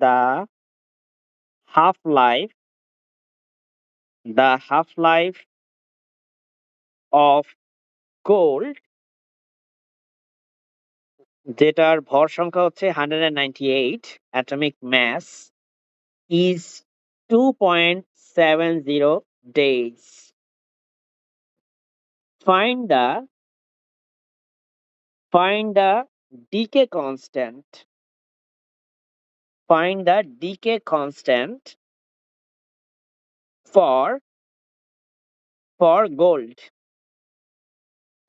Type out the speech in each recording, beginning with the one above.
the half life of gold, যেটার ভর সংখ্যা হচ্ছে 198, atomic mass is 2.70 days. Find the decay constant. Find the decay constant for gold.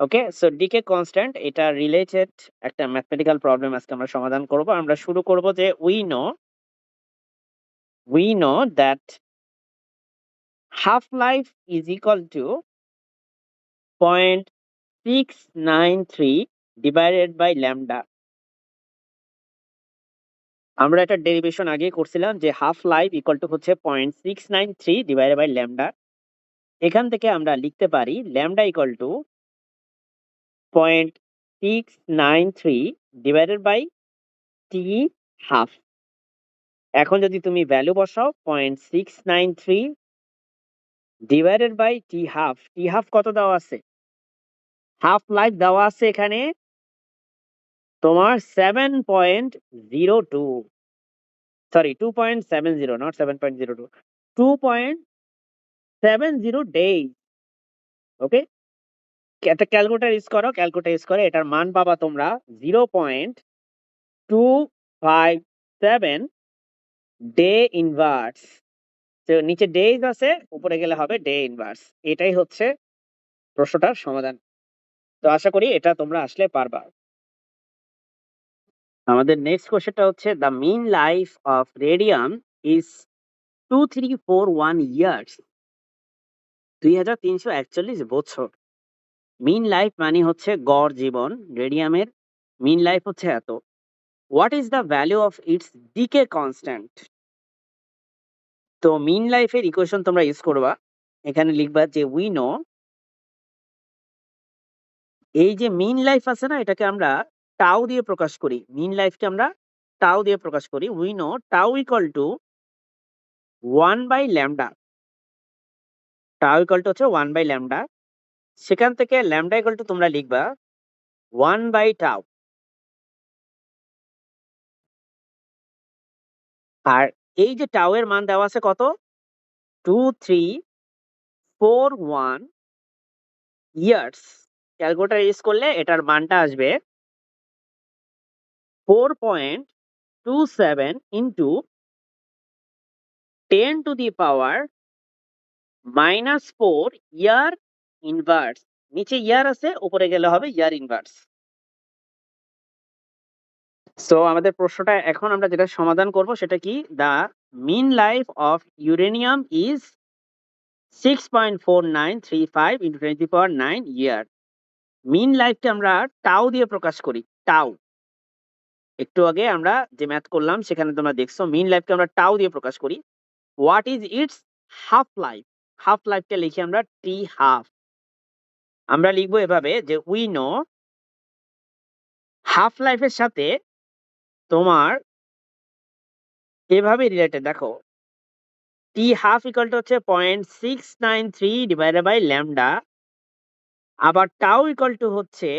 Okay, so decay constant, এটা related একটা mathematical problem আজকে আমরা সমাধান করব। আমরা শুরু করব যে we know that half life is equal to 0.693 divided by lambda. আমরা একটা ডেরিভেশন আগে করছিলাম যে হাফ লাইফ ইকুয়াল টু হচ্ছে 0.693 ডিভাইডেড বাই ল্যামডা। এখান থেকে আমরা লিখতে পারি lambda equal to 0.693 divided by t half. এখন যদি তুমি ভ্যালু বসাও 0.693 ডিভাইডেড বাই টি হাফ কত দেওয়া আছে? হাফ লাইফ দেওয়া আছে এখানে তোমার 7.02, সরি 2.70, নট 7.02, 2.70 ডেজ। ওকে, একটা ক্যালকুলেটর ইউজ করো, এটার মান পাবা তোমরা 0.257 ডে ইনভার্স। তো নিচে ডেজ আছে, উপরে গেলে হবে ডে ইনভার্স। এটাই হচ্ছে প্রশ্নটার সমাধান। তো আশা করি এটা তোমরা আসলে পারবা। আমাদের নেক্সট কোশ্চেনটা হচ্ছে the mean life of radium is 2341 years, 2341 বছর। মিন লাইফ মানে হচ্ছে গড় জীবন, রেডিয়ামের মিন লাইফ হচ্ছে এত। What is the value of its decay constant? তো মিন লাইফের ইকুয়েশন তোমরা ইউজ করবা, এখানে লিখবা যে উই নো, এই যে মিন লাইফ আছে না, এটাকে আমরা টাউ দিয়ে প্রকাশ করি। মিন লাইফকে আমরা টাউ দিয়ে প্রকাশ করি। We know tau equal to 1 by lambda. Tau equal to হচ্ছে 1 বাই ল্যামডা। সেখান থেকে ল্যামডা ইকুয়াল টু তোমরা লিখবা 1 বাই টাউ। আর এই যে টাউ এর মান দেওয়া আছে কত? 2341 ইয়ার্স। ক্যালকুলেটর ইউজ করলে এটার মানটা আসবে 4.27 into 10 to the power -4 year inverse. নিচে ইয়ার আছে, উপরে গেলে হবে ইয়ার ইনভার্স। সো আমাদের প্রশ্নটা এখন আমরা যেটা সমাধান করব সেটা কি? The mean life of uranium is 6.4935 into 10 to the power 9 year. Mean লাইফকে আমরা টাউ দিয়ে প্রকাশ করি। টাউ, একটু আগে আমরা যে ম্যাথ করলাম সেখানে তোমরা দেখছো মিন লাইফকে আমরা টাউ দিয়ে প্রকাশ করি। What is its half life? Half লাইফকে লিখি আমরা টি হাফ। আমরা লিখবো এভাবে যে উই নো হাফ লাইফের সাথে তোমার এভাবে রিলেটেড, দেখো টি হাফ ইকুয়াল টু হচ্ছে 0.693 ডিভাইডেড বাই ল্যামডা, আবার টাউ ইকুয়াল টু হচ্ছে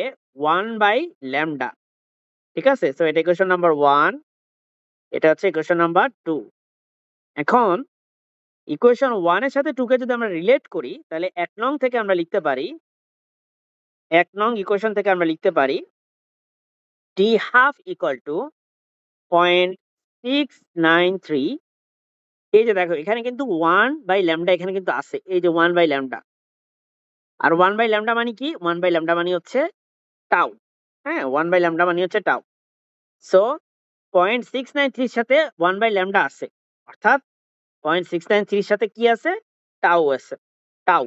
1 বাই ল্যামডা। ঠিক আছে, সো এটা ইকুয়েশন নাম্বার 1, এটা হচ্ছে ইকুয়েশন নাম্বার 2। এখন ইকুয়েশন 1 এর সাথে 2 কে যদি আমরা রিলেট করি, তাহলে 1 নং থেকে আমরা লিখতে পারি, 1 নং ইকুয়েশন থেকে আমরা লিখতে পারি টি হাফ ইকুয়াল টু 0.693। এই যে দেখো এখানে কিন্তু 1 বাই ল্যামডা এখানে কিন্তু আছে, এই যে 1 বাই ল্যামডা। আর 1 বাই ল্যামডা মানে কি? 1 বাই ল্যামডা মানে হচ্ছে টাউ। হ্যাঁ, 1 বাই ল্যামডা মানে হচ্ছে টাউ। সো 0.693 এর সাথে 1 বাই ল্যামডা আছে, অর্থাৎ 0.693 এর সাথে কি আছে? টাউ আছে, টাউ।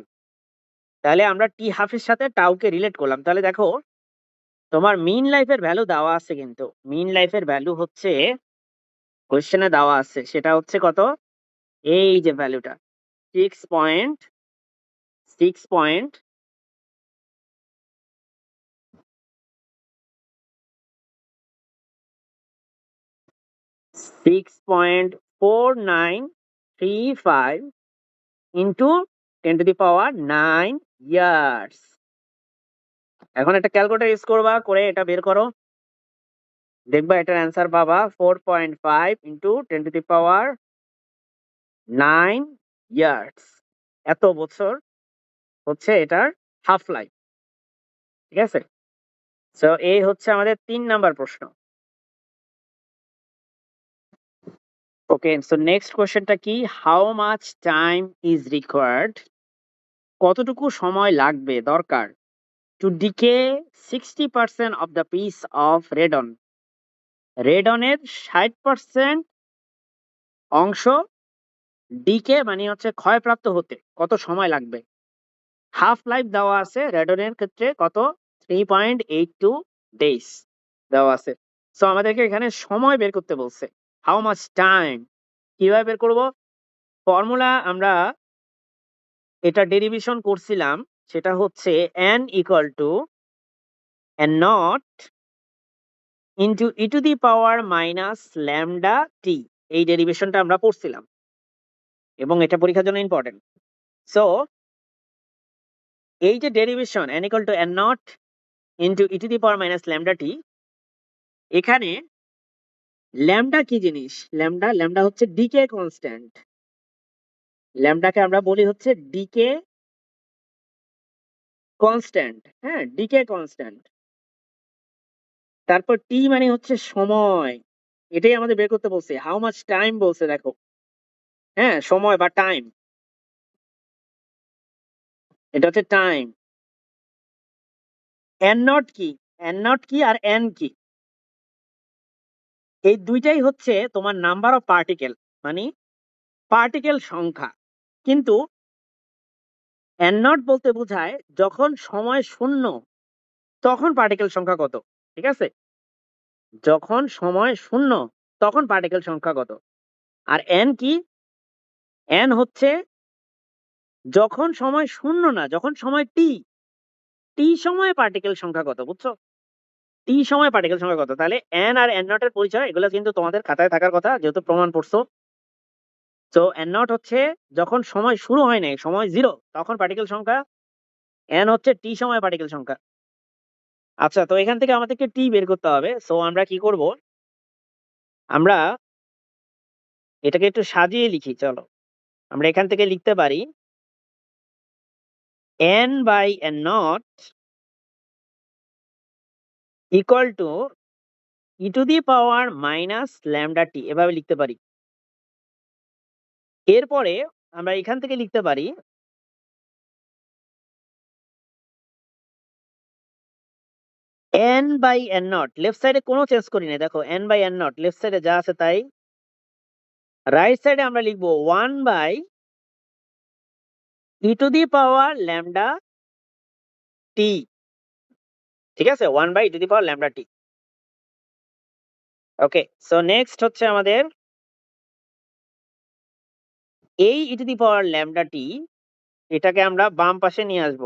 তাহলে আমরা টি হাফের সাথে টাউকে রিলেট করলাম। তাহলে দেখো তোমার মিন লাইফের ভ্যালু দেওয়া আছে, কিন্তু মিন লাইফের ভ্যালু হচ্ছে কোশ্চেনে দেওয়া আছে, সেটা হচ্ছে কত? এই যে ভ্যালুটা 6.6.7 6 6.4935 ইন্টু 10⁻⁹ ইয়ার্স। এখন একটা ক্যালকুলেটর ইউজ করবা, করে এটা বের করো, দেখবা এটার অ্যান্সার পাবা 4.5 ইন্টু 10⁻⁹ ইয়ার্স। এত বছর হচ্ছে এটার হাফ লাইফ। ঠিক আছে, সো এই হচ্ছে আমাদের 3 নাম্বার প্রশ্ন। ওকে, সো নেক্সট কোশ্চেনটা কি, how much time is required, কতটুকু সময় লাগবে দরকার, to decay 60% of the piece of radon, রেডনের 60% অংশ ডিকে মানে হচ্ছে ক্ষয়প্রাপ্ত হতে কত সময় লাগবে। হাফ লাইফ দেওয়া আছে রেডনের ক্ষেত্রে কত, 3.82 ডেজ দেওয়া আছে। সো আমাদেরকে এখানে সময় বের করতে বলছে, হাউ মাচ টাইম। কিভাবে বের করব, ফর্মুলা আমরা এটা ডেরিভেশন করছিলাম, সেটা হচ্ছে n equal to n not into e⁻⁻λt। এই ডেরিভেশনটা আমরা পড়ছিলাম এবং এটা পরীক্ষার জন্য ইম্পর্টেন্ট। সো এই যে derivation n equal to n not into e⁻⁻λt, এখানে ল্যামডা কি জিনিস, ল্যামডা ল্যামডা হচ্ছে ডিকে কনস্ট্যান্ট, ল্যামডাকে আমরা বলি হচ্ছে ডিকে কনস্ট্যান্ট। হ্যাঁ, ডিকে কনস্ট্যান্ট। তারপর টি মানে হচ্ছে সময়, এটাই আমাদের বের করতে বলছে, হাউ মাচ টাইম বলছে দেখো। হ্যাঁ, সময় বা টাইম, এটা হচ্ছে টাইম। এন নট কি, এন নট কি আর এন কি, এই দুইটাই হচ্ছে তোমার নাম্বার অফ পার্টিকেল, মানে পার্টিকেল সংখ্যা। কিন্তু এন নট বলতে বোঝায় যখন সময় শূন্য তখন পার্টিকেল সংখ্যা কত। ঠিক আছে, যখন সময় শূন্য তখন পার্টিকেল সংখ্যা কত। আর এন কি, এন হচ্ছে যখন সময় শূন্য না, যখন সময় টি, টি সময়ে পার্টিকেল সংখ্যা কত, বুঝছো, টি সময় পার্টিকেল সংখ্যা কত। তাহলে এন আর এন নট এর পরিচয় এগুলো কিন্তু তোমাদের খাতায় থাকার কথা, যেহেতু প্রমাণ পড়ছো। তো এন নট হচ্ছে যখন সময় শুরু হয় নাই, সময় 0, তখন পার্টিকেল সংখ্যা। এন হচ্ছে টি সময় পার্টিকেল সংখ্যা। আচ্ছা, তো এখান থেকে আমাদেরকে টি বের করতে হবে। সো আমরা কি করব, আমরা এটাকে একটু সাজিয়ে লিখি। চলো আমরা এখান থেকে লিখতে পারি n by n nought equal to e⁻⁻λt, এভাবে লিখতে পারি। এরপরে আমরা এখান থেকে লিখতে পারি n by n nought, left সাইডে কোনো চেঞ্জ করি না, দেখো n by n nought left সাইডে যা আছে তাই। রাইট সাইডে আমরা লিখবো 1 বাই e⁻λt। ঠিক আছে, 1 by e⁻λt। Okay, so next হচ্ছে আমাদের এই e⁻λt, এটাকে আমরা বাম পাশে নিয়ে আসব,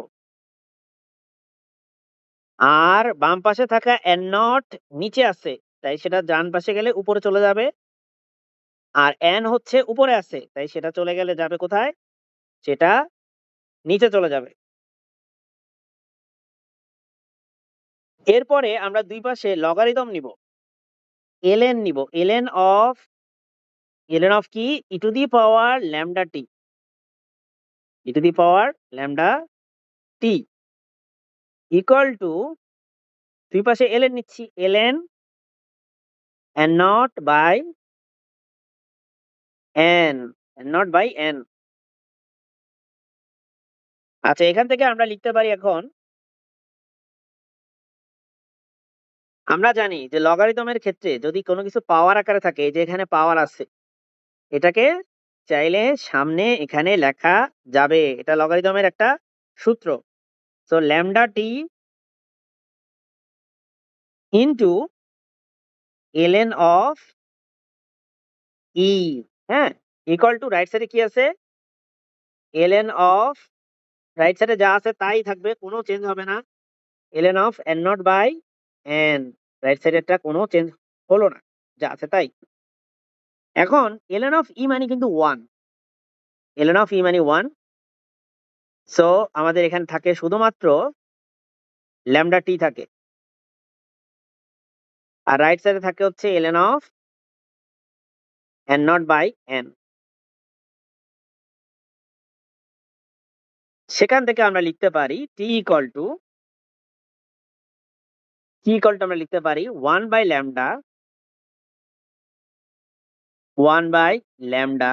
আর বাম পাশে থাকা n নট নিচে আছে তাই সেটা ডান পাশে গেলে উপরে চলে যাবে, আর n হচ্ছে উপরে আছে তাই সেটা চলে গেলে যাবে কোথায়, সেটা নিচে চলে যাবে। এরপরে আমরা দুই পাশে লগারিদম নিব, ln নিব, ln অফ কি, e⁻λt, e⁻λt ইকুয়াল টু, দুই পাশে ln নিচ্ছি, ln n not by n, n not by n। আচ্ছা, এখান থেকে আমরা লিখতে পারি এখন, আমরা জানি যে লগারিদমের ক্ষেত্রে যদি কোনো কিছু পাওয়ার আকারে থাকে, যে এখানে পাওয়ার আছে, এটাকে চাইলে সামনে এখানে লেখা যাবে, এটা লগারিদমের একটা সূত্র। So λt into ln of e, হ্যাঁ, ইকুয়াল টু, রাইট সাইডে কি আছে, ln অফ, রাইট সাইডে যা আছে তাই থাকবে, কোনো চেঞ্জ হবে না, ln of n not by n, right সাইডেরটা কোনো চেঞ্জ হলো না, যা আছে তাই। এখন ln অফ ই মানে কিন্তু 1, ln অফ ই মানে 1। সো আমাদের এখানে থাকে শুধুমাত্র ল্যামডা টি থাকে, আর রাইট সাইডে থাকে হচ্ছে ln of n not by n। সেখান থেকে আমরা লিখতে পারি আমরা লিখতে পারি 1 by lambda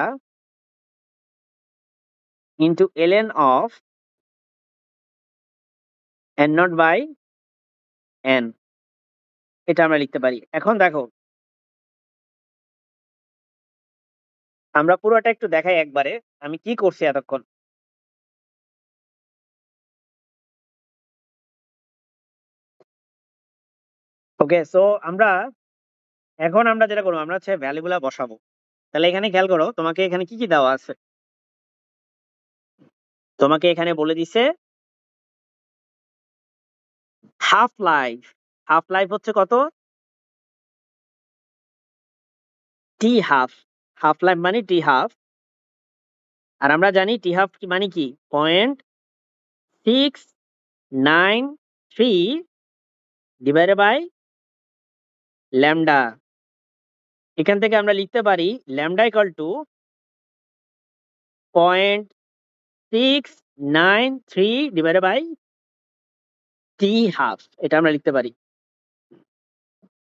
into ln of n not by n, এটা আমরা লিখতে পারি। এখন দেখো আমরা পুরোটা একটু দেখাই একবারে আমি কি করছি এতক্ষণ। ওকে, সো এখন আমরা যেটা করবো, আমরা হচ্ছে ভ্যালু গুলা বসাবো। তাহলে এখানে খেয়াল করো, তোমাকে এখানে কি কি দেওয়া আছে। তোমাকে এখানে বলে দিছে হাফ লাইফ হচ্ছে কত, টি হাফ। হাফ লাইফ মানে টি হাফ। আর আমরা জানি টি হাফ কি মানে কি, 0.693 ডিভাইডেড বাই ল্যামডা। এখান থেকে আমরা লিখতে পারি lambda equal to 0.693 divided by t half, এটা আমরা লিখতে পারি।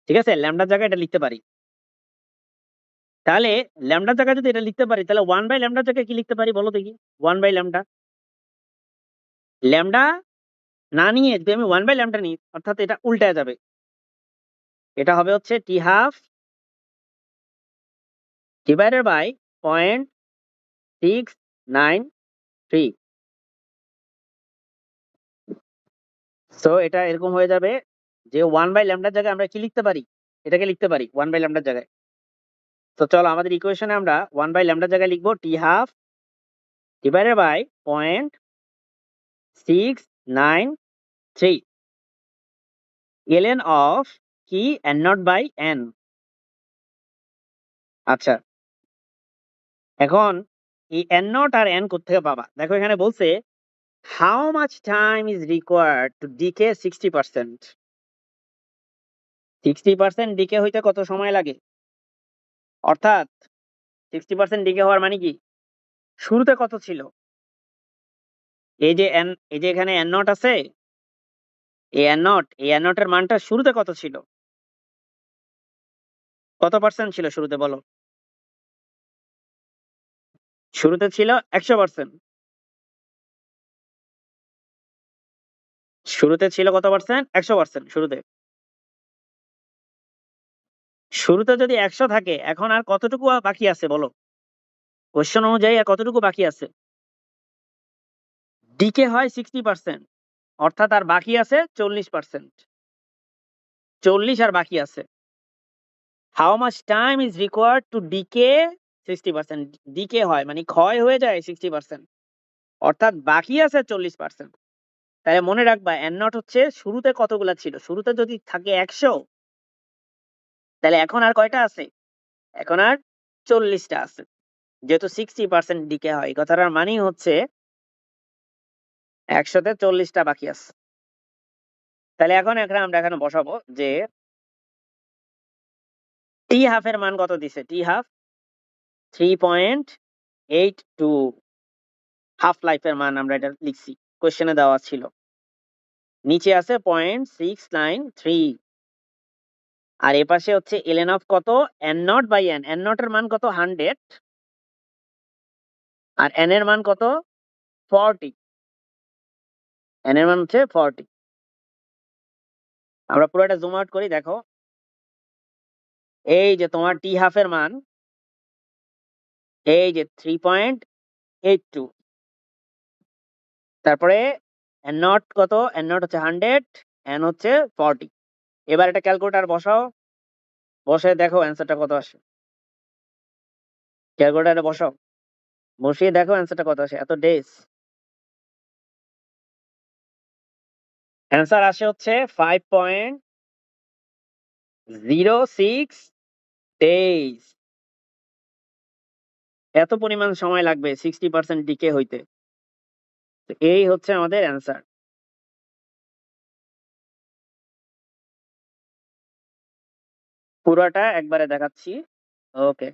ঠিক আছে, ল্যামডার জায়গায় এটা লিখতে পারি। তাহলে ল্যামডার জায়গায় যদি এটা লিখতে পারি, তাহলে 1 বাই ল্যামডার জায়গায় কি লিখতে পারি বলো দেখি। 1 বাই ল্যামডা, ল্যামডা না নিয়ে যদি আমি 1 বাই ল্যামডা নিই, অর্থাৎ এটা উল্টায় যাবে। এটা হবে হচ্ছে টি হাফ ডিভাইডেড বাই 0.693। সো এটা এরকম হয়ে যাবে যে 1 বাই ল্যামডার জায়গায় আমরা কি লিখতে পারি, এটাকে লিখতে পারি 1 বাই ল্যামডার জায়গায়। তো চলো আমাদের ইকুয়েশনে আমরা 1 বাই ল্যামডার জায়গায় লিখবো T half divided by 0.693 ln of কি n নট বাই n। আচ্ছা, এখন এই n নট আর n কোত্থেকে পাবা, দেখো এখানে বলছে how much time is required to decay 60%। 60% decay হইতে কত সময় লাগে, অর্থাৎ 60% ডিকে হওয়ার মানে কি, শুরুতে কত ছিল, এই যে এখানে n নট আছে, এই n নট এর মানটা শুরুতে কত ছিল, কত পার্সেন্ট ছিল শুরুতে বলো। শুরুতে ছিল 100%। শুরুতে ছিল কত পার্সেন্ট, 100% শুরুতে। শুরুতে যদি 100 থাকে, এখন আর কতটুকু বাকি আছে বলো, কোশ্চেন অনুযায়ী আর কতটুকু বাকি আছে। ডিকে হয় 60%, অর্থাৎ আর বাকি আছে 40%। 40 আর বাকি আছে। How much time is required to decay 60%। Decay হয় মানে ক্ষয় হয়ে যায় 60%, অর্থাৎ বাকি আছে 40%। তাহলে মনে রাখবা এন নট হচ্ছে শুরুতে কতগুলা ছিল, শুরুতে যদি থাকে 100, তাহলে এখন আর কয়টা আছে, এখন আর 40টা আছে। যেহেতু 60% ডিকে হয়, এই কথাটার মানেই হচ্ছে 100তে 40টা বাকি আছে। তাহলে এখন আমরা এখানে বসাবো যে টি হাফের মান কত দিছে, টি হাফ 3.82 হাফ লাইফের মান আমরা এটা লিখছি, কোশ্চেনে দেওয়া ছিল। নিচে আছে 0.693, আর এ পাশে হচ্ছে ln অফ কত, n not by n। n nought এর মান কত, 100, আর n এর মান কত, 40। n এর মান হচ্ছে 40। আমরা পুরোটা জুম আউট করি, দেখো এই যে তোমার টি হাফের মান, এই যে 3.82, তারপরে n নট কত, n নট হচ্ছে 100, n হচ্ছে 40। এবার এটা ক্যালকুলেটর বসাও, বসে দেখো অ্যান্সারটা কত আসে। ক্যালকুলেটরে বসাও, বসিয়ে দেখো অ্যান্সারটা কত আসে। এত ডেজ অ্যান্সার আসে হচ্ছে 5.06 ডেজ। এত পরিমাণ সময় লাগবে 60% ডিকে হইতে। তো এই হচ্ছে আমাদের অ্যান্সার। পুরাটা একবারে দেখাচ্ছি। ওকে।